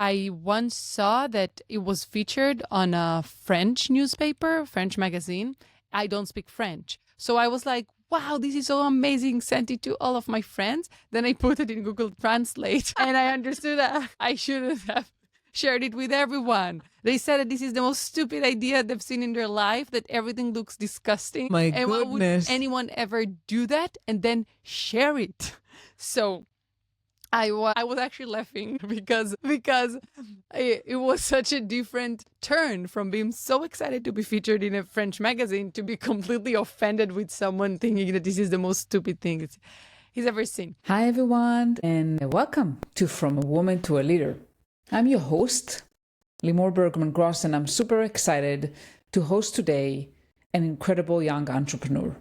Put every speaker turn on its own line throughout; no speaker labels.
I once saw that it was featured on a French newspaper, French magazine. I don't speak French. So I was like, wow, this is so amazing. Sent it to all of my friends. Then I put it in Google Translate and I understood that I shouldn't have shared it with everyone. They said that this is the most stupid idea they've seen in their life, that everything looks disgusting.
My
and
goodness.
Why would anyone ever do that and then share it? So I was actually laughing because it was such a different turn from being so excited to be featured in a French magazine to be completely offended with someone thinking that this is the most stupid thing he's ever seen.
Hi, everyone, and welcome to From a Woman to a Leader. I'm your host, Limor Bergman, and I'm super excited to host today an incredible young entrepreneur.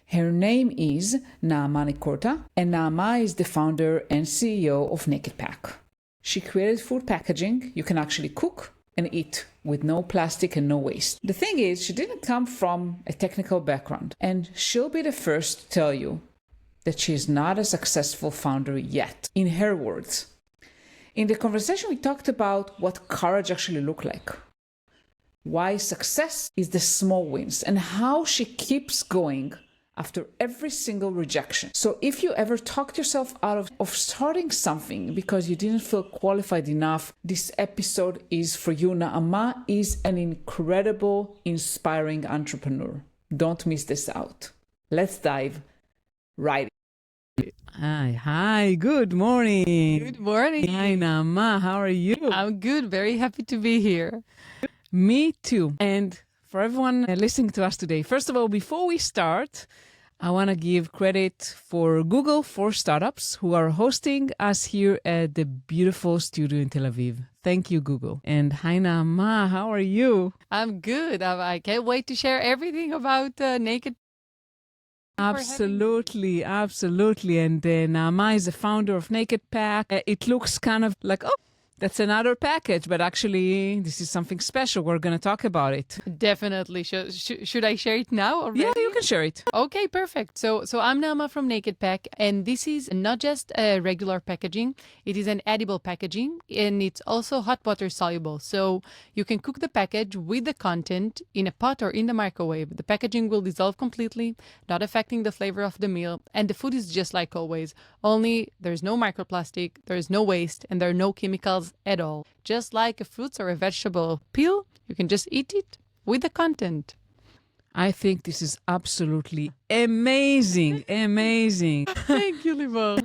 Her name is Naama Nicotra, and Naama is the founder and CEO of NakedPak. She created food packaging you can actually cook and eat with no plastic and no waste. The thing is, she didn't come from a technical background, and she'll be the first to tell you that she is not a successful founder yet, in her words. In the conversation, we talked about what courage actually looks like, why success is the small wins, and how she keeps going after every single rejection. So if you ever talked yourself out of starting something because you didn't feel qualified enough, this episode is for you. Naama is an incredible, inspiring entrepreneur. Don't miss this out. Let's dive right in.
Hi, good morning.
Good morning.
Hi, Naama, how are you?
I'm good. Very happy to be here.
Me too. And for everyone listening to us today, first of all, before we start, I want to give credit for Google for Startups who are hosting us here at the beautiful studio in Tel Aviv. Thank you, Google. And hi, Naama, how are you?
I'm good. I can't wait to share everything about Naked.
Absolutely. And Naama is the founder of NakedPak. It looks kind of like, oh, that's another package, but actually this is something special. We're going to talk about it.
Definitely. Should I share it now already?
Yeah, you can share it.
Okay, perfect. So I'm Naama from NakedPak, and this is not just a regular packaging. It is an edible packaging, and it's also hot water soluble. So you can cook the package with the content in a pot or in the microwave. The packaging will dissolve completely, not affecting the flavor of the meal, and the food is just like always. Only there's no microplastic, there's no waste, and there are no chemicals at all. Just like a fruit or a vegetable peel, you can just eat it with the content.
I think this is absolutely amazing.
Thank you, Limor.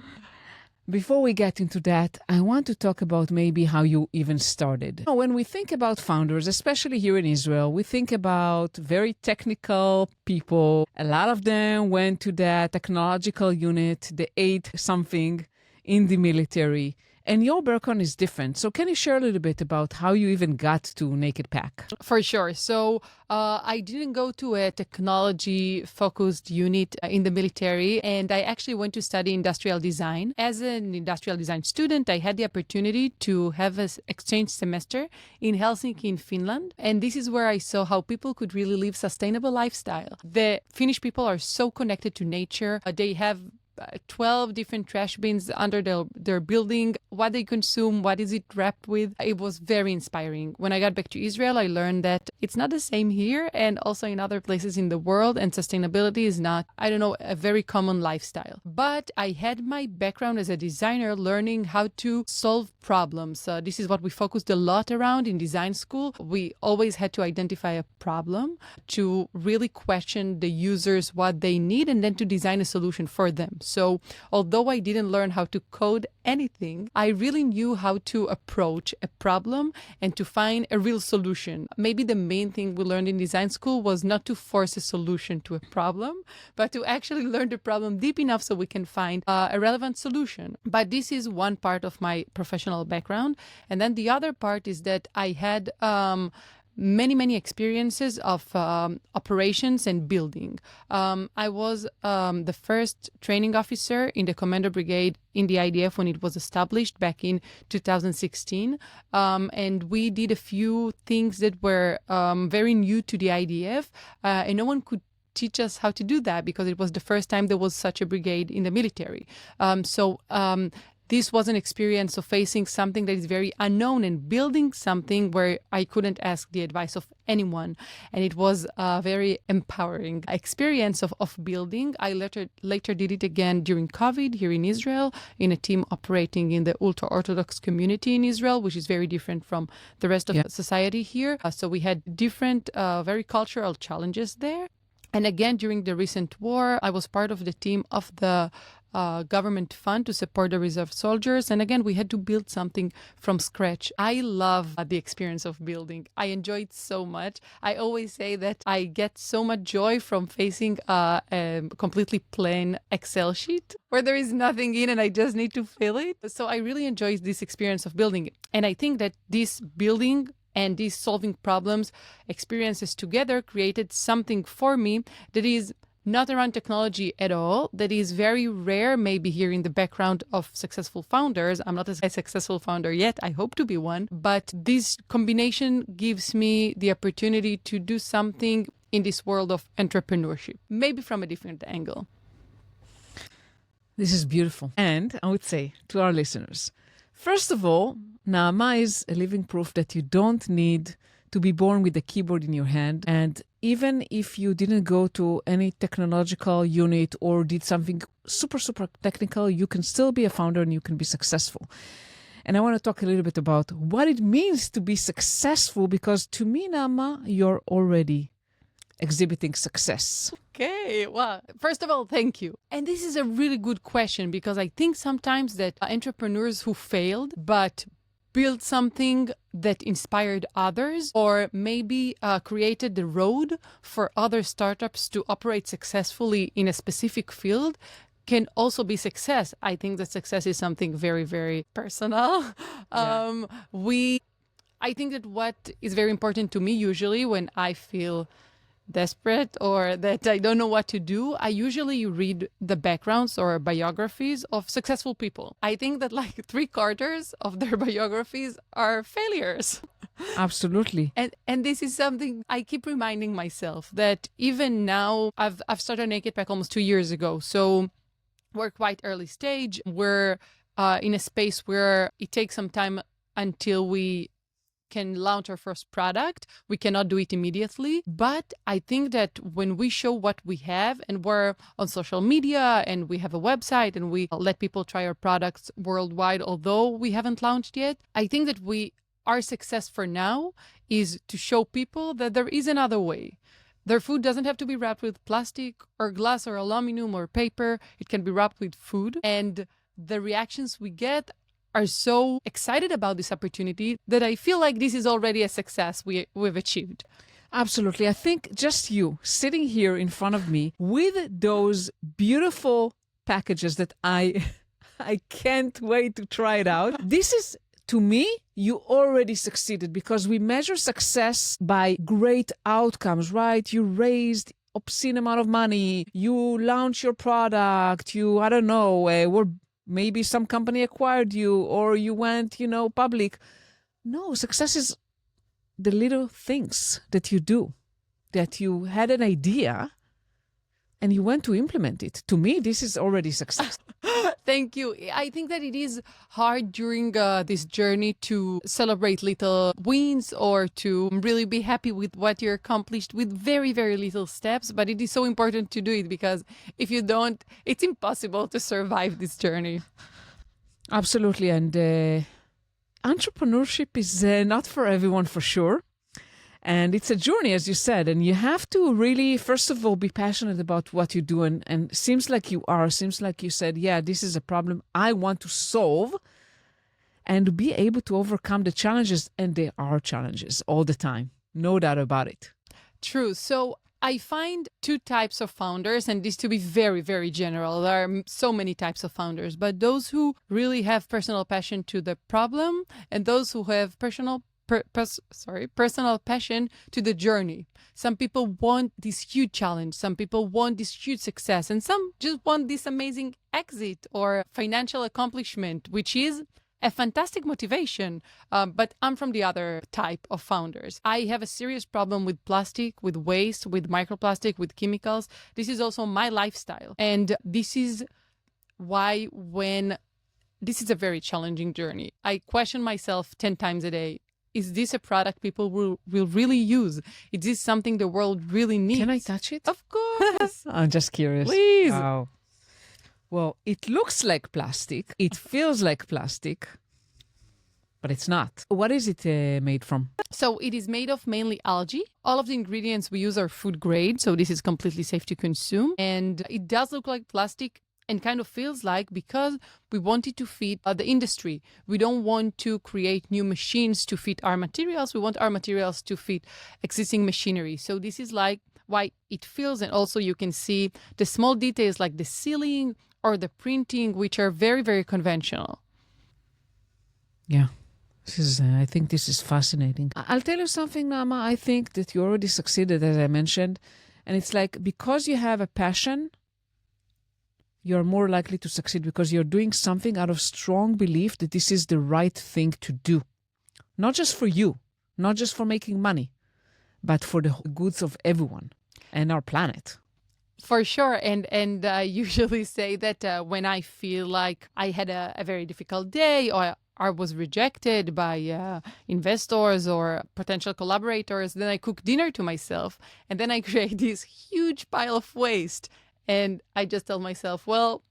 Before we get into that, I want to talk about maybe how you even started. When we think about founders, especially here in Israel, we think about very technical people. A lot of them went to the technological unit, they ate something in the military. And your background is different. So can you share a little bit about how you even got to NakedPak?
For sure. So I didn't go to a technology-focused unit in the military, and I actually went to study industrial design. As an industrial design student, I had the opportunity to have an exchange semester in Helsinki in Finland. And this is where I saw how people could really live sustainable lifestyle. The Finnish people are so connected to nature. They have 12 different trash bins under their building, what they consume, what is it wrapped with. It was very inspiring. When I got back to Israel, I learned that it's not the same here and also in other places in the world, and sustainability is not, a very common lifestyle. But I had my background as a designer learning how to solve problems. This is what we focused a lot around in design school. We always had to identify a problem, to really question the users, what they need, and then to design a solution for them. So although I didn't learn how to code anything, I really knew how to approach a problem and to find a real solution. Maybe the main thing we learned in design school was not to force a solution to a problem, but to actually learn the problem deep enough so we can find a relevant solution. But this is one part of my professional background. And then the other part is that I had many experiences of operations and building. I was the first training officer in the commando brigade in the IDF when it was established back in 2016. And we did a few things that were very new to the IDF, and no one could teach us how to do that because it was the first time there was such a brigade in the military. this was an experience of facing something that is very unknown and building something where I couldn't ask the advice of anyone. And it was a very empowering experience of building. I later did it again during COVID here in Israel in a team operating in the ultra-Orthodox community in Israel, which is very different from the rest of society here. So we had different, very cultural challenges there. And again, during the recent war, I was part of the team of the government fund to support the reserve soldiers. And again, we had to build something from scratch. I love the experience of building. I enjoy it so much. I always say that I get so much joy from facing a completely plain Excel sheet where there is nothing in and I just need to fill it. So I really enjoy this experience of building. And I think that this building and these solving problems experiences together created something for me that is not around technology at all, that is very rare, maybe here in the background of successful founders. I'm not a successful founder yet. I hope to be one. But this combination gives me the opportunity to do something in this world of entrepreneurship, maybe from a different angle.
This is beautiful. And I would say to our listeners, first of all, Naama is a living proof that you don't need to be born with a keyboard in your hand. And even if you didn't go to any technological unit or did something super, super technical, you can still be a founder and you can be successful. And I want to talk a little bit about what it means to be successful, because to me, Naama, you're already exhibiting success.
Okay, well, first of all, thank you. And this is a really good question, because I think sometimes that entrepreneurs who failed but built something that inspired others, or maybe created the road for other startups to operate successfully in a specific field, can also be success. I think that success is something very, very personal. I think that what is very important to me usually when I feel desperate or that I don't know what to do, I usually read the backgrounds or biographies of successful people. I think that like 3/4 of their biographies are failures.
Absolutely.
And this is something I keep reminding myself that even now, I've started NakedPak almost 2 years ago. So we're quite early stage. We're in a space where it takes some time until we can launch our first product. We cannot do it immediately. But I think that when we show what we have and we're on social media and we have a website and we let people try our products worldwide, although we haven't launched yet, I think that our success for now is to show people that there is another way. Their food doesn't have to be wrapped with plastic or glass or aluminum or paper. It can be wrapped with food. And the reactions we get are so excited about this opportunity that I feel like this is already a success we've achieved.
Absolutely. I think just you sitting here in front of me with those beautiful packages that I can't wait to try it out. This is, to me, you already succeeded, because we measure success by great outcomes, right? You raised obscene amount of money, you launched your product, I don't know, were maybe some company acquired you or you went, public. No, success is the little things that you do, that you had an idea and you went to implement it. To me, this is already success.
Thank you. I think that it is hard during this journey to celebrate little wins or to really be happy with what you accomplished with very, very little steps. But it is so important to do it, because if you don't, it's impossible to survive this journey.
Absolutely. And entrepreneurship is not for everyone, for sure. And it's a journey, as you said, and you have to really, first of all, be passionate about what you do. And seems like you are, seems like you said, yeah, this is a problem I want to solve, and be able to overcome the challenges. And there are challenges all the time, no doubt about it.
True. So I find two types of founders, and this to be very, very general. There are so many types of founders, but those who really have personal passion to the problem, and those who have personal passion to the journey. Some people want this huge challenge. Some people want this huge success, and some just want this amazing exit or financial accomplishment, which is a fantastic motivation. But I'm from the other type of founders. I have a serious problem with plastic, with waste, with microplastic, with chemicals. This is also my lifestyle. And this is why when this is a very challenging journey. I question myself 10 times a day. Is this a product people will really use? Is this something the world really needs?
Can I touch it?
Of course.
I'm just curious.
Please.
Wow. Well, it looks like plastic. It feels like plastic, but it's not. What is it made from?
So it is made of mainly algae. All of the ingredients we use are food grade, so this is completely safe to consume. And it does look like plastic and kind of feels like, because we wanted to feed the industry. We don't want to create new machines to feed our materials. We want our materials to feed existing machinery. So this is like why it feels, and also you can see the small details like the sealing or the printing, which are very, very conventional.
Yeah. I think this is fascinating. I'll tell you something, Naama. I think that you already succeeded, as I mentioned. And it's like, because you have a passion, you're more likely to succeed, because you're doing something out of strong belief that this is the right thing to do. Not just for you, not just for making money, but for the goods of everyone and our planet.
For sure. And I usually say that when I feel like I had a very difficult day, or I was rejected by investors or potential collaborators, then I cook dinner to myself, and then I create this huge pile of waste. And I just tell myself, well,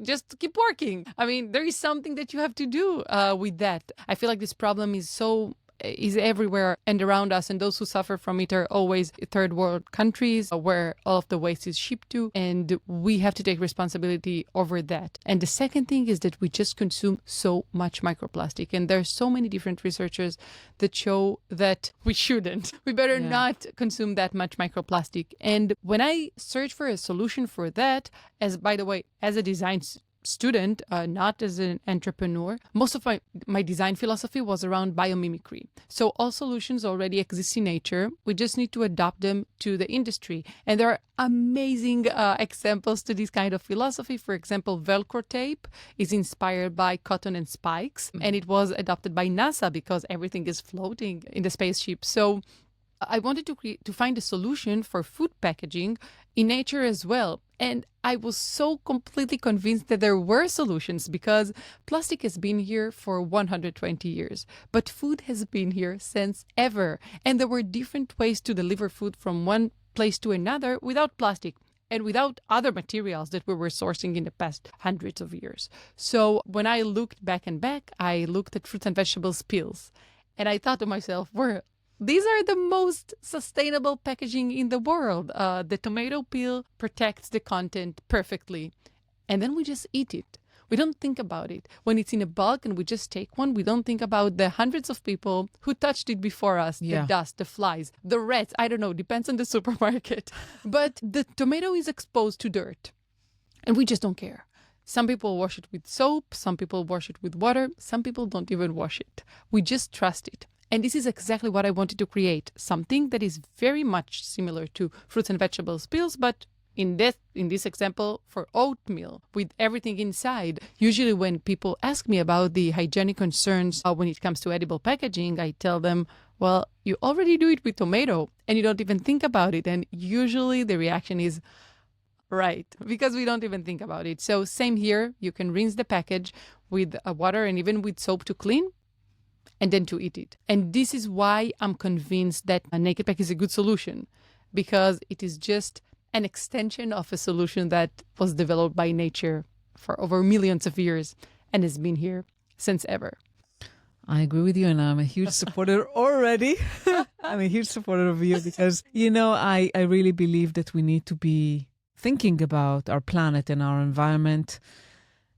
just keep working. I mean, there is something that you have to do with that. I feel like this problem is everywhere and around us, and those who suffer from it are always third world countries where all of the waste is shipped to, and we have to take responsibility over that. And the second thing is that we just consume so much microplastic, and there's so many different researchers that show that we shouldn't. We better not consume that much microplastic. And when I search for a solution for that, as by the way, as a design student, not as an entrepreneur, most of my design philosophy was around biomimicry. So all solutions already exist in nature. We just need to adapt them to the industry. And there are amazing examples to this kind of philosophy. For example, Velcro tape is inspired by cotton and spikes, and it was adopted by NASA because everything is floating in the spaceship. So I wanted to find a solution for food packaging in nature as well. And I was so completely convinced that there were solutions, because plastic has been here for 120 years, but food has been here since ever. And there were different ways to deliver food from one place to another without plastic and without other materials that we were sourcing in the past hundreds of years. So when I looked back, I looked at fruits and vegetables peels, and I thought to myself, these are the most sustainable packaging in the world. The tomato peel protects the content perfectly. And then we just eat it. We don't think about it. When it's in a bulk and we just take one, we don't think about the hundreds of people who touched it before us, the dust, the flies, the rats, I don't know, depends on the supermarket. But the tomato is exposed to dirt, and we just don't care. Some people wash it with soap, some people wash it with water, some people don't even wash it. We just trust it. And this is exactly what I wanted to create, something that is very much similar to fruits and vegetables peels, but in this example, for oatmeal, with everything inside. Usually when people ask me about the hygienic concerns when it comes to edible packaging, I tell them, well, you already do it with tomato, and you don't even think about it. And usually the reaction is, right, because we don't even think about it. So same here, you can rinse the package with water and even with soap to clean, and then to eat it. And this is why I'm convinced that NakedPak is a good solution, because it is just an extension of a solution that was developed by nature for over millions of years and has been here since ever.
I agree with you, and I'm a huge supporter already. I'm a huge supporter of you because, I really believe that we need to be thinking about our planet and our environment.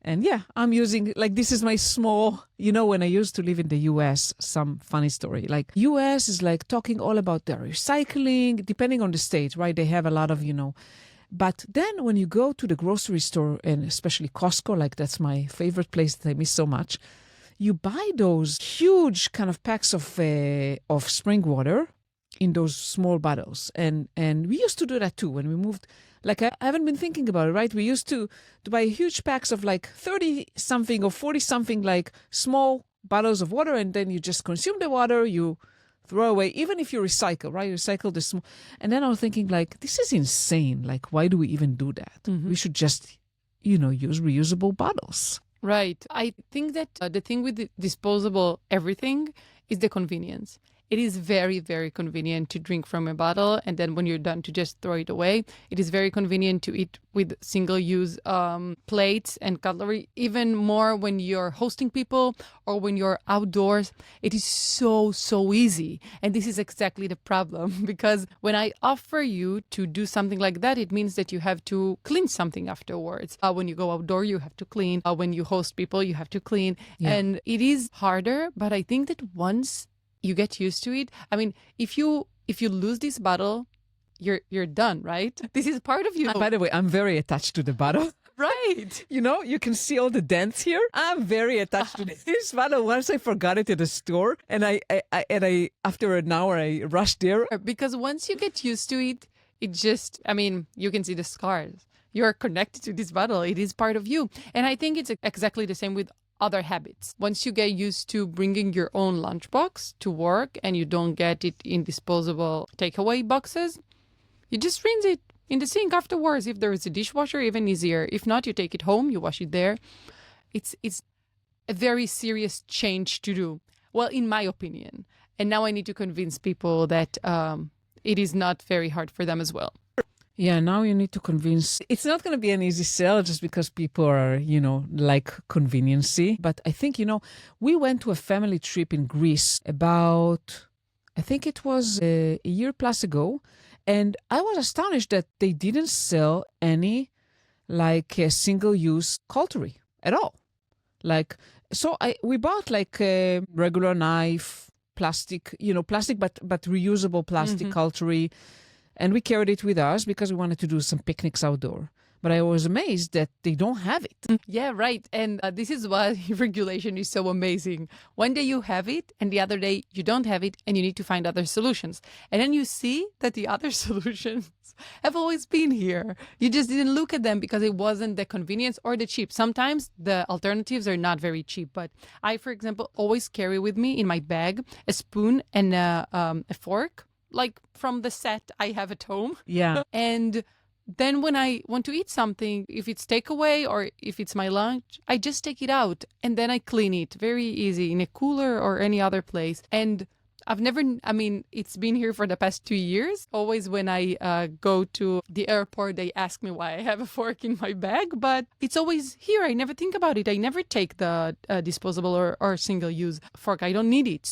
And I'm using, this is my small, when I used to live in the US, some funny story. US is talking all about their recycling, depending on the state, right? They have a lot of, But then when you go to the grocery store, and especially Costco, that's my favorite place that I miss so much, you buy those huge kind of packs of spring water in those small bottles. And we used to do that too when we moved. I haven't been thinking about it, right? We used to buy huge packs of 30-something or 40-something small bottles of water, and then you just consume the water, you throw away, even if you recycle, right? You recycle the small. And then I was thinking, this is insane. Why do we even do that? Mm-hmm. We should just, use reusable bottles.
Right. I think that the thing with the disposable everything is the convenience. It is very, very convenient to drink from a bottle, and then when you're done to just throw it away. It is very convenient to eat with single-use plates and cutlery, even more when you're hosting people or when you're outdoors. It is so, so easy. And this is exactly the problem, because when I offer you to do something like that, it means that you have to clean something afterwards. When you go outdoor, you have to clean. When you host people, you have to clean.
Yeah.
And it is harder, but I think that once you get used to it. I mean, if you lose this bottle, you're done, right? This is part of you.
By the way, I'm very attached to the bottle.
Right.
You know, you can see all the dents here. I'm very attached to this bottle. Once I forgot it at the store, and I after an hour I rushed there.
Because once you get used to it, it just, I mean, you can see the scars. You're connected to this bottle. It is part of you. And I think it's exactly the same with other habits. Once you get used to bringing your own lunchbox to work and you don't get it in disposable takeaway boxes, you just rinse it in the sink afterwards. If there is a dishwasher, even easier. If not, you take it home, you wash it there. It's a very serious change to do. Well, in my opinion. And now I need to convince people that it is not very hard for them as well.
Yeah, now you need to convince. It's not going to be an easy sell just because people are, like conveniency. But I think, we went to a family trip in Greece about, I think it was a year plus ago. And I was astonished that they didn't sell any like single-use cutlery at all. We bought like a regular knife, plastic, but reusable plastic cutlery. And we carried it with us because we wanted to do some picnics outdoor. But I was amazed that they don't have it.
Yeah, right. And this is why regulation is so amazing. One day you have it and the other day you don't have it and you need to find other solutions. And then you see that the other solutions have always been here. You just didn't look at them because it wasn't the convenience or the cheap. Sometimes the alternatives are not very cheap. But I, for example, always carry with me in my bag a spoon and a fork, like from the set I have at home.
Yeah.
And then when I want to eat something, if it's takeaway or if it's my lunch, I just take it out and then I clean it. Very easy in a cooler or any other place. And it's been here for the past 2 years. Always when I go to the airport, they ask me why I have a fork in my bag, but it's always here. I never think about it. I never take the disposable or single-use fork. I don't need it.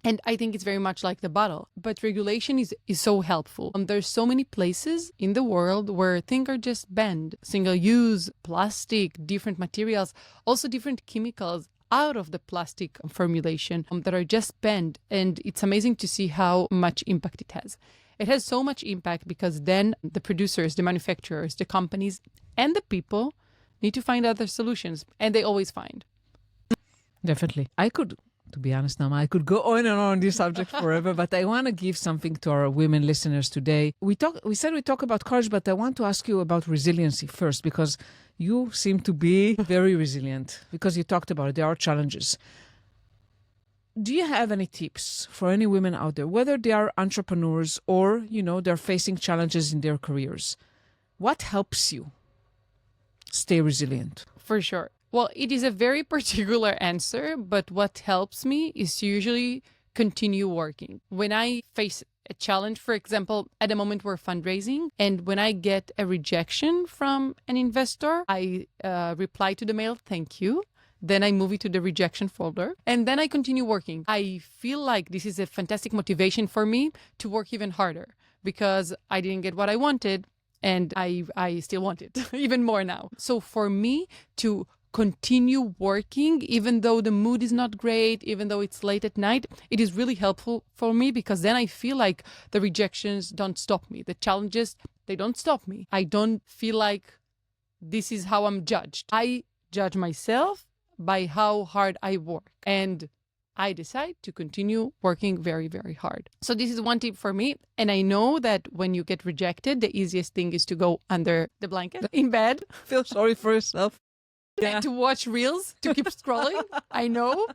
And I think it's very much like the bottle. But regulation is so helpful. There's so many places in the world where things are just banned. Single-use, plastic, different materials, also different chemicals out of the plastic formulation that are just banned. And it's amazing to see how much impact it has. It has so much impact because then the producers, the manufacturers, the companies, and the people need to find other solutions. And they always find.
Definitely. To be honest, Naama, I could go on and on this subject forever, but I want to give something to our women listeners today. We said we talk about courage, but I want to ask you about resiliency first, because you seem to be very resilient, because you talked about it. There are challenges. Do you have any tips for any women out there, whether they are entrepreneurs or, they're facing challenges in their careers? What helps you stay resilient?
For sure. Well, it is a very particular answer, but what helps me is to usually continue working. When I face a challenge, for example, at the moment we're fundraising, and when I get a rejection from an investor, I reply to the mail, thank you. Then I move it to the rejection folder, and then I continue working. I feel like this is a fantastic motivation for me to work even harder because I didn't get what I wanted, and I still want it even more now. So for me to continue working, even though the mood is not great, even though it's late at night, it is really helpful for me because then I feel like the rejections don't stop me. The challenges, they don't stop me. I don't feel like this is how I'm judged. I judge myself by how hard I work. And I decide to continue working very, very hard. So this is one tip for me. And I know that when you get rejected, the easiest thing is to go under the blanket in bed.
Feel sorry for yourself.
Yeah. To watch reels, to keep scrolling. I know.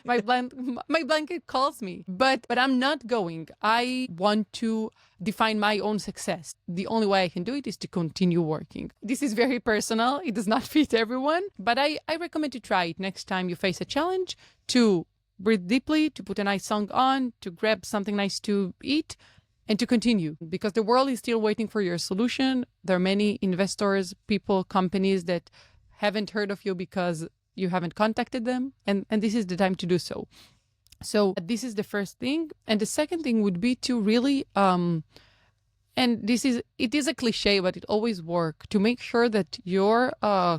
My blanket calls me, but I'm not going. I want to define my own success. The only way I can do it is to continue working. This is very personal. It does not fit everyone, but I recommend to try it next time you face a challenge, to breathe deeply, to put a nice song on, to grab something nice to eat, and to continue, because the world is still waiting for your solution. There are many investors, people, companies that haven't heard of you because you haven't contacted them, and this is the time to do so. So this is the first thing. And the second thing would be to really, and it is a cliche, but it always works, to make sure that your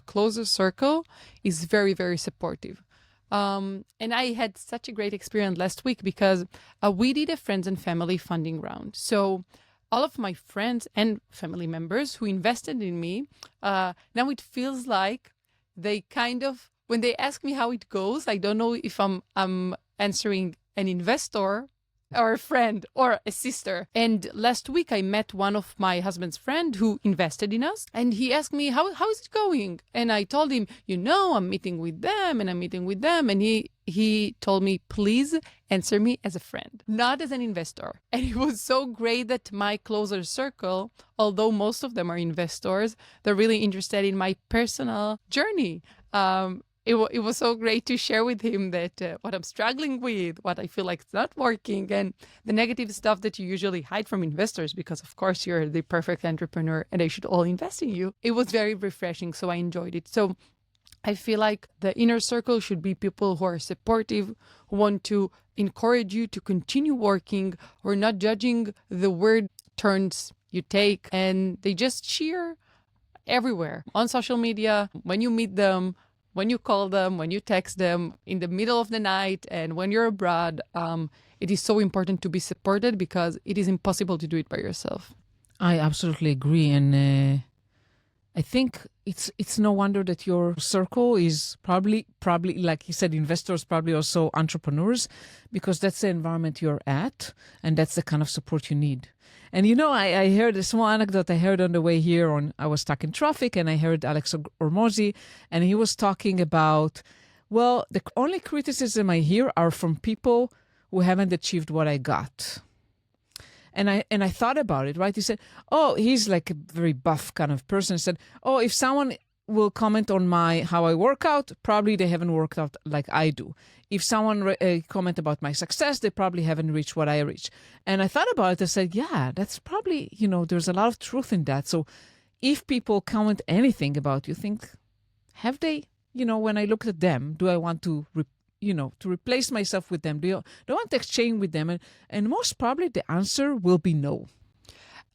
closest circle is very, very supportive. And I had such a great experience last week because we did a friends and family funding round. So all of my friends and family members who invested in me, now it feels like they kind of, when they ask me how it goes, I don't know if I'm answering an investor or a friend or a sister. And last week I met one of my husband's friend who invested in us, and he asked me, how is it going? And I told him, I'm meeting with them and I'm meeting with them. And he told me, please answer me as a friend, not as an investor. And it was so great that my closer circle, although most of them are investors, they're really interested in my personal journey. It was so great to share with him that what I'm struggling with, what I feel like it's not working, and the negative stuff that you usually hide from investors because, of course, you're the perfect entrepreneur and they should all invest in you. It was very refreshing, so I enjoyed it. So I feel like the inner circle should be people who are supportive, who want to encourage you to continue working, who are not judging the weird turns you take, and they just cheer everywhere on social media, when you meet them, when you call them, when you text them, in the middle of the night, and when you're abroad. It is so important to be supported because it is impossible to do it by yourself.
I absolutely agree. And I think it's no wonder that your circle is probably, like you said, investors, probably also entrepreneurs, because that's the environment you're at and that's the kind of support you need. And I heard a small anecdote I heard on the way here. I was stuck in traffic and I heard Alex Ormozy, and he was talking about, well, the only criticism I hear are from people who haven't achieved what I got. And I thought about it, right? He said, he's like a very buff kind of person. He said, if someone will comment on how I work out, probably they haven't worked out like I do. If someone comment about my success, they probably haven't reached what I reached. And I thought about it. I said, yeah, that's probably, there's a lot of truth in that. So if people comment anything about you, think, have they, when I look at them, do I want to to replace myself with them? Do I want to exchange with them? And most probably the answer will be no.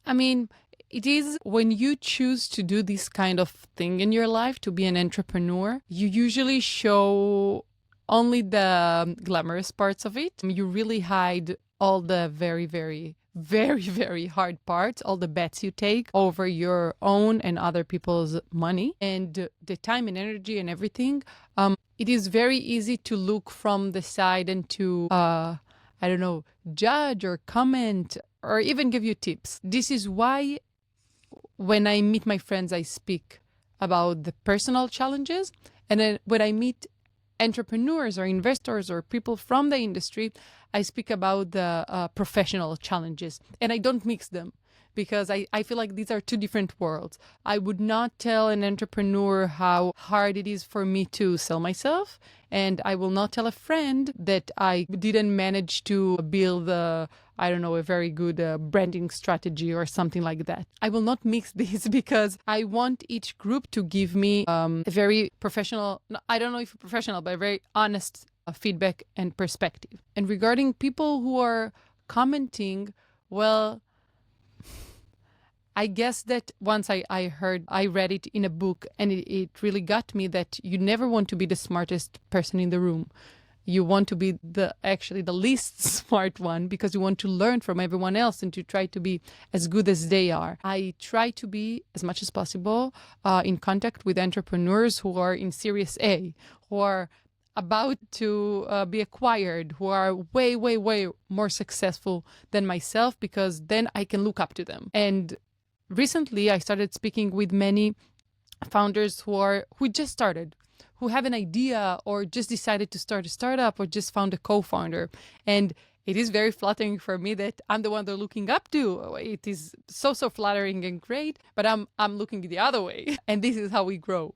I mean, it is when you choose to do this kind of thing in your life, to be an entrepreneur, you usually show only the glamorous parts of it. You really hide all the very, very, very, very hard parts, all the bets you take over your own and other people's money, and the time and energy and everything. It is very easy to look from the side and to, judge or comment or even give you tips. This is why when I meet my friends, I speak about the personal challenges. And then when I meet entrepreneurs or investors or people from the industry, I speak about the professional challenges. And I don't mix them because I feel like these are two different worlds. I would not tell an entrepreneur how hard it is for me to sell myself. And I will not tell a friend that I didn't manage to build a very good branding strategy or something like that. I will not mix these because I want each group to give me a very professional, I don't know if professional, but a very honest feedback and perspective. And regarding people who are commenting, well, I guess that once I read it in a book, and it really got me that you never want to be the smartest person in the room. You want to be the least smart one because you want to learn from everyone else and to try to be as good as they are. I try to be, as much as possible, in contact with entrepreneurs who are in Series A, who are about to be acquired, who are way, way, way more successful than myself, because then I can look up to them. And recently, I started speaking with many founders who just started, who have an idea or just decided to start a startup or just found a co-founder. And it is very flattering for me that I'm the one they're looking up to. It is so flattering and great, but I'm looking the other way. And this is how we grow.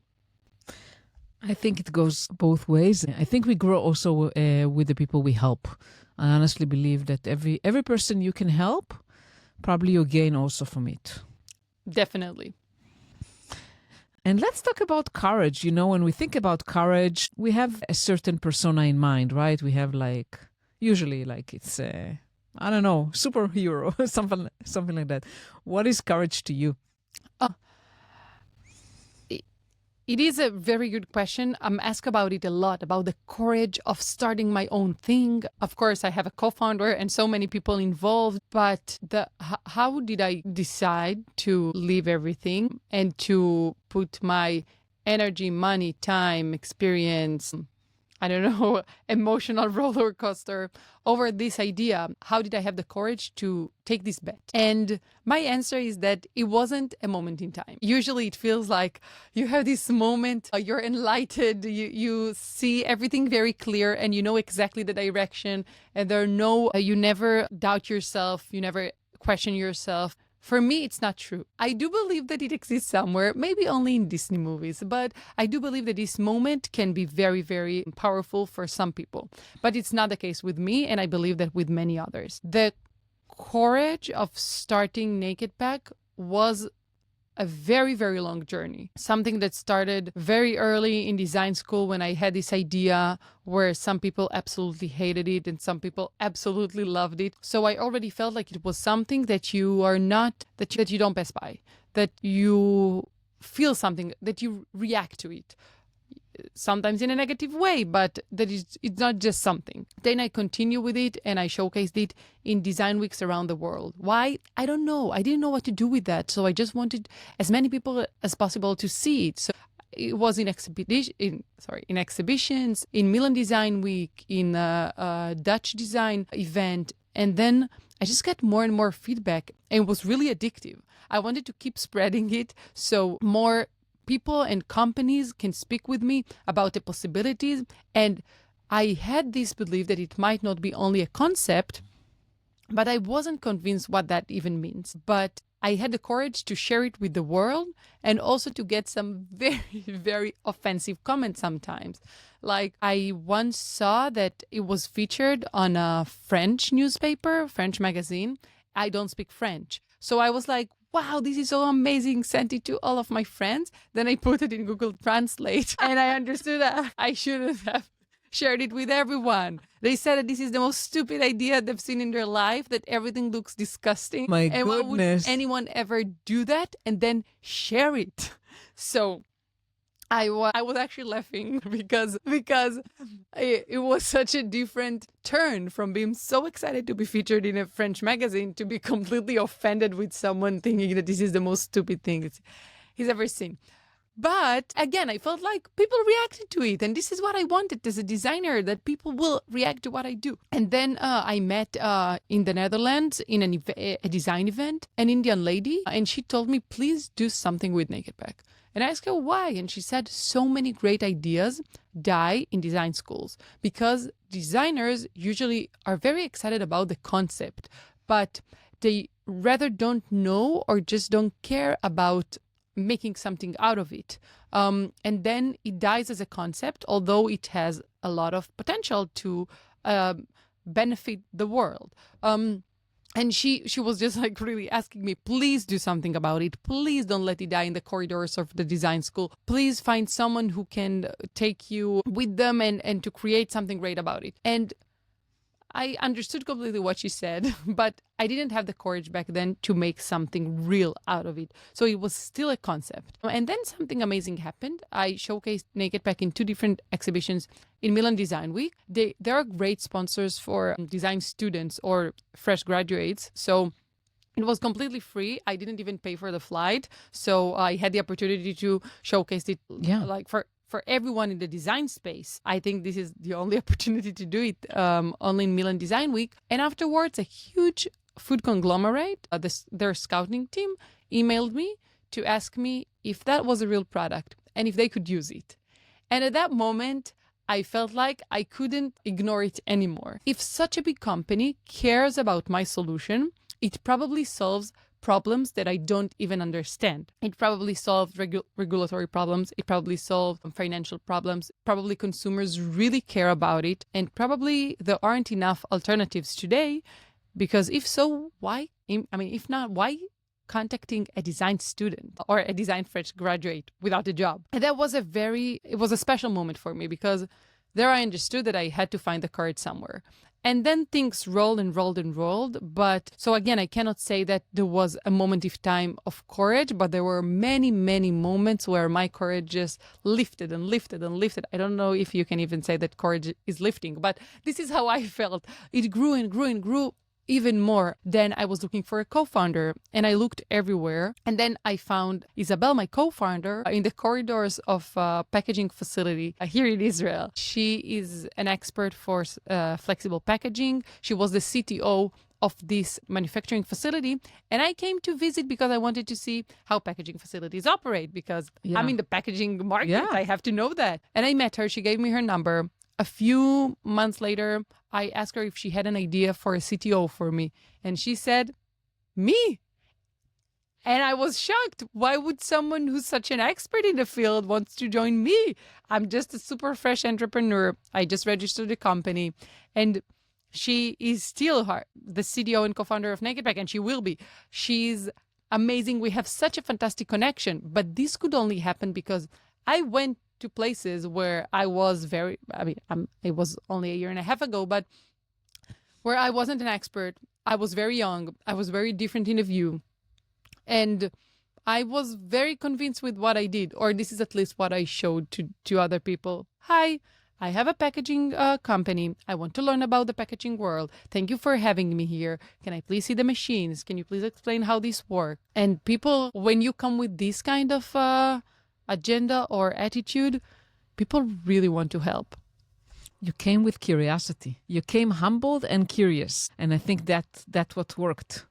I think it goes both ways. I think we grow also with the people we help. I honestly believe that every person you can help, probably you gain also from it.
Definitely.
And let's talk about courage. When we think about courage, we have a certain persona in mind, right? We have usually it's I don't know, superhero, something like that. What is courage to you?
It is a very good question. I'm asked about it a lot, about the courage of starting my own thing. Of course, I have a co-founder and so many people involved, but how did I decide to leave everything and to put my energy, money, time, experience, I don't know, emotional roller coaster over this idea? How did I have the courage to take this bet? And my answer is that it wasn't a moment in time. Usually it feels like you have this moment, you're enlightened, you see everything very clear and you know exactly the direction, and you never doubt yourself, you never question yourself. For me, it's not true. I do believe that it exists somewhere, maybe only in Disney movies, but I do believe that this moment can be very, very powerful for some people. But it's not the case with me, and I believe that with many others. The courage of starting NakedPak was a very, very long journey. Something that started very early in design school when I had this idea where some people absolutely hated it and some people absolutely loved it. So I already felt like it was something that you don't pass by, that you feel something, that you react to it. Sometimes in a negative way, but it's not just something. Then I continue with it and I showcased it in design weeks around the world. Why? I don't know. I didn't know what to do with that. So I just wanted as many people as possible to see it. So it was in exhibitions, in Milan Design Week, in a Dutch design event. And then I just got more and more feedback, and it was really addictive. I wanted to keep spreading it so more people and companies can speak with me about the possibilities. And I had this belief that it might not be only a concept, but I wasn't convinced what that even means. But I had the courage to share it with the world and also to get some very, very offensive comments sometimes. Like I once saw that it was featured on a French newspaper, French magazine. I don't speak French. So I was like, wow, this is so amazing. Sent it to all of my friends. Then I put it in Google Translate and I understood that I shouldn't have shared it with everyone. They said that this is the most stupid idea they've seen in their life, that everything looks disgusting.
My
and
goodness.
Why would anyone ever do that and then share it? So I was actually laughing because it was such a different turn from being so excited to be featured in a French magazine to be completely offended with someone thinking that this is the most stupid thing he's ever seen. But again, I felt like people reacted to it. And this is what I wanted as a designer, that people will react to what I do. And then I met in the Netherlands in a design event, an Indian lady. And she told me, please do something with NakedPak. And I asked her why. And she said, so many great ideas die in design schools because designers usually are very excited about the concept, but they rather don't know or just don't care about making something out of it. And then it dies as a concept, although it has a lot of potential to benefit the world. And she was just like really asking me, please do something about it. Please don't let it die in the corridors of the design school. Please find someone who can take you with them and to create something great about it. And I understood completely what she said, but I didn't have the courage back then to make something real out of it. So it was still a concept. And then something amazing happened. I showcased NakedPak in 2 different exhibitions in Milan Design Week. They are great sponsors for design students or fresh graduates. So it was completely free. I didn't even pay for the flight. So I had the opportunity to showcase it for everyone in the design space. I think this is the only opportunity to do it only in Milan Design Week. And afterwards, a huge food conglomerate, their scouting team, emailed me to ask me if that was a real product and if they could use it. And at that moment, I felt like I couldn't ignore it anymore. If such a big company cares about my solution, it probably solves problems that I don't even understand. It probably solves regulatory problems. It probably solves financial problems. Probably consumers really care about it. And probably there aren't enough alternatives today, because if so, why? I mean, if not, why contacting a design student or a design fresh graduate without a job? And that was it was a special moment for me, because there I understood that I had to find the courage somewhere. And then things rolled and rolled and rolled. But so again, I cannot say that there was a moment of time of courage, but there were many, many moments where my courage just lifted and lifted and lifted. I don't know if you can even say that courage is lifting, but this is how I felt. It grew and grew and grew even more. Then I was looking for a co-founder, and I looked everywhere. And then I found Isabel, my co-founder, in the corridors of a packaging facility here in Israel. She is an expert for flexible packaging. She was the CTO of this manufacturing facility. And I came to visit because I wanted to see how packaging facilities operate, because I'm in the packaging market.
Yeah.
I have to know that. And I met her. She gave me her number. A few months later, I asked her if she had an idea for a CTO for me. And she said, me. And I was shocked. Why would someone who's such an expert in the field wants to join me? I'm just a super fresh entrepreneur. I just registered a company. And she is still the CTO and co-founder of NakedPak, and she will be. She's amazing. We have such a fantastic connection. But this could only happen because I went to places where I was it was only a year and a half ago, but where I wasn't an expert. I was very young. I was very different in the view. And I was very convinced with what I did, or this is at least what I showed to other people. Hi, I have a packaging company. I want to learn about the packaging world. Thank you for having me here. Can I please see the machines? Can you please explain how this works? And people, when you come with this kind of agenda or attitude, people really want to help.
You came with curiosity. You came humbled and curious. And I think that's what worked.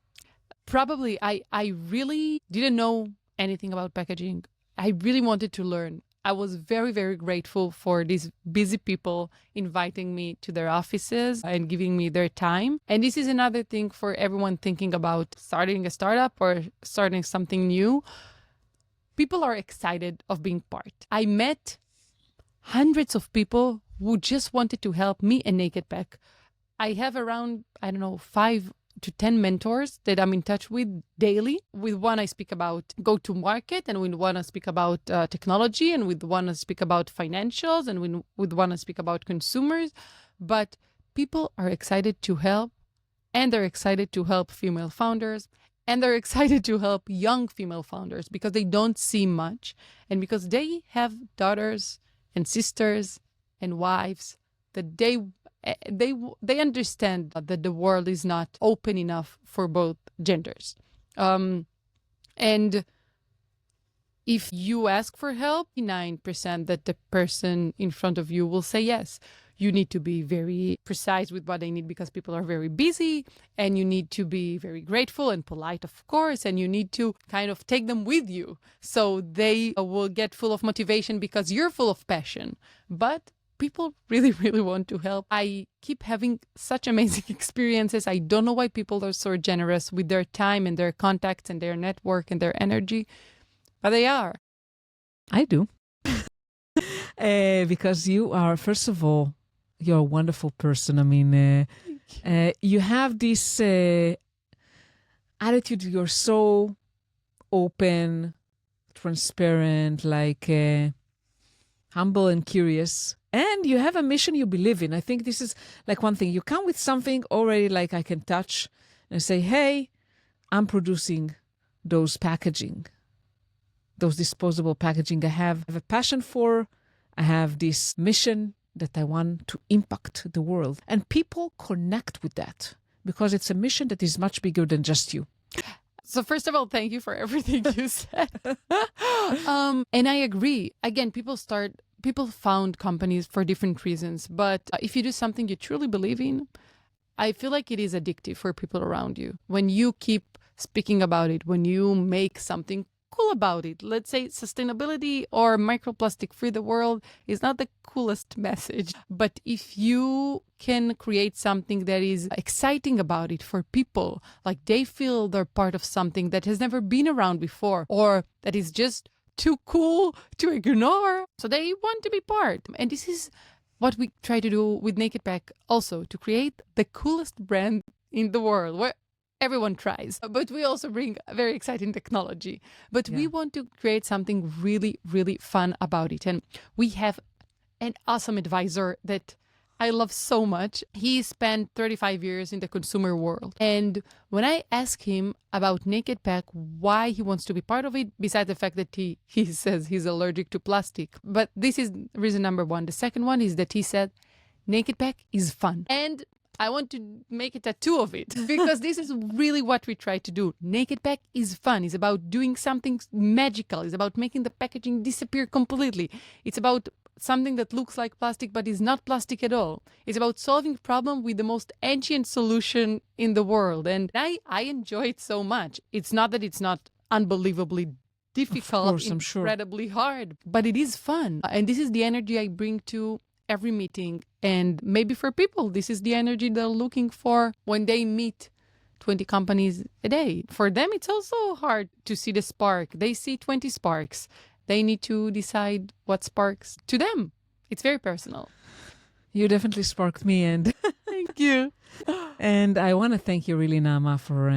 Probably I really didn't know anything about packaging. I really wanted to learn. I was very, very grateful for these busy people inviting me to their offices and giving me their time. And this is another thing for everyone thinking about starting a startup or starting something new. People are excited of being part. I met hundreds of people who just wanted to help me and NakedPak. I have around, 5 to 10 mentors that I'm in touch with daily. With one, I speak about go-to-market, and with one, I speak about technology, and with one, I speak about financials, and with one, I speak about consumers. But people are excited to help, and they're excited to help female founders. And they're excited to help young female founders because they don't see much, and because they have daughters and sisters and wives that they understand that the world is not open enough for both genders. And if you ask for help, 9% that the person in front of you will say yes. You need to be very precise with what they need because people are very busy, and you need to be very grateful and polite, of course, and you need to kind of take them with you so they will get full of motivation because you're full of passion. But people really, really want to help. I keep having such amazing experiences. I don't know why people are so generous with their time and their contacts and their network and their energy, but they are.
I do. Because you are, first of all, you're a wonderful person. I mean, you have this attitude. You're so open, transparent, like humble and curious. And you have a mission you believe in. I think this is like one thing. You come with something already like I can touch and say, hey, I'm producing those packaging, those disposable packaging I have a passion for. I have this mission that I want to impact the world. And people connect with that because it's a mission that is much bigger than just you.
So first of all, thank you for everything you said. And I agree. Again, people found companies for different reasons. But if you do something you truly believe in, I feel like it is addictive for people around you. When you keep speaking about it, when you make something cool about it. Let's say sustainability or microplastic free the world is not the coolest message. But if you can create something that is exciting about it for people, like they feel they're part of something that has never been around before, or that is just too cool to ignore, so they want to be part. And this is what we try to do with NakedPak also, to create the coolest brand in the world where everyone tries. But we also bring very exciting technology. But we want to create something really, really fun about it. And we have an awesome advisor that I love so much. He spent 35 years in the consumer world. And when I ask him about NakedPak, why he wants to be part of it, besides the fact that he says he's allergic to plastic. But this is reason number one. The second one is that he said, NakedPak is fun. And I want to make a tattoo of it because this is really what we try to do. NakedPak is fun. It's about doing something magical. It's about making the packaging disappear completely. It's about something that looks like plastic but is not plastic at all. It's about solving a problem with the most ancient solution in the world. And I enjoy it so much. It's not that it's not unbelievably difficult,
of course, I'm
incredibly hard, but it is fun. And this is the energy I bring to every meeting. And maybe for people, this is the energy they're looking for when they meet 20 companies a day. For them, it's also hard to see the spark. They see 20 sparks. They need to decide what sparks to them. It's very personal.
You definitely sparked me, and
Thank you.
and I want to thank you really, Naama, for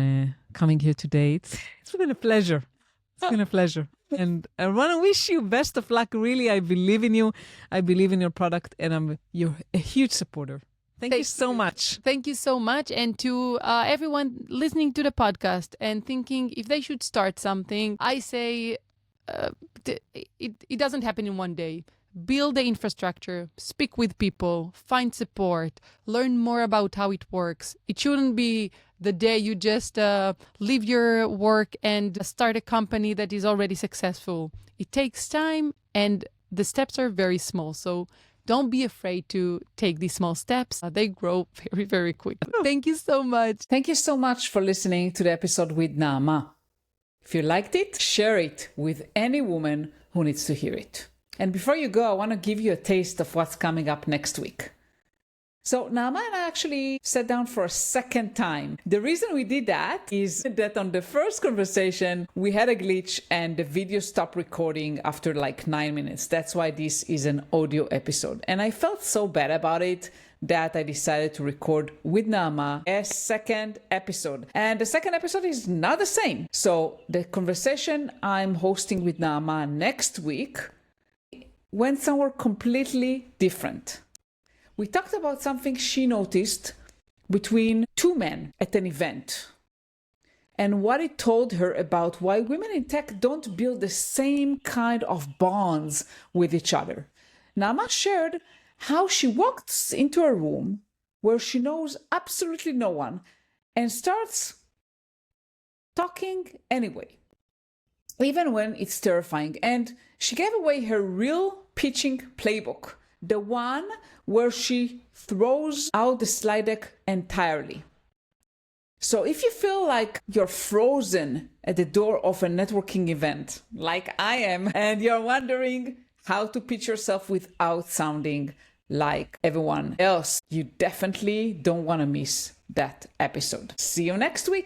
coming here today. It's been a pleasure. It's been a pleasure. And I want to wish you best of luck. Really, I believe in you. I believe in your product, and you're a huge supporter. Thank you so much.
Thank you so much. And to everyone listening to the podcast and thinking if they should start something, I say it doesn't happen in one day. Build the infrastructure, speak with people, find support, learn more about how it works. It shouldn't be the day you just leave your work and start a company that is already successful. It takes time and the steps are very small. So don't be afraid to take these small steps. They grow very, very quickly. Thank you so much.
Thank you so much for listening to the episode with Naama. If you liked it, share it with any woman who needs to hear it. And before you go, I want to give you a taste of what's coming up next week. So Naama and I actually sat down for a second time. The reason we did that is that on the first conversation, we had a glitch and the video stopped recording after like 9 minutes. That's why this is an audio episode. And I felt so bad about it that I decided to record with Naama a second episode. And the second episode is not the same. So the conversation I'm hosting with Naama next week went somewhere completely different. We talked about something she noticed between two men at an event and what it told her about why women in tech don't build the same kind of bonds with each other. Naama shared how she walks into a room where she knows absolutely no one and starts talking anyway, even when it's terrifying. And she gave away her real pitching playbook, the one where she throws out the slide deck entirely. So if you feel like you're frozen at the door of a networking event, like I am, and you're wondering how to pitch yourself without sounding like everyone else, you definitely don't want to miss that episode. See you next week.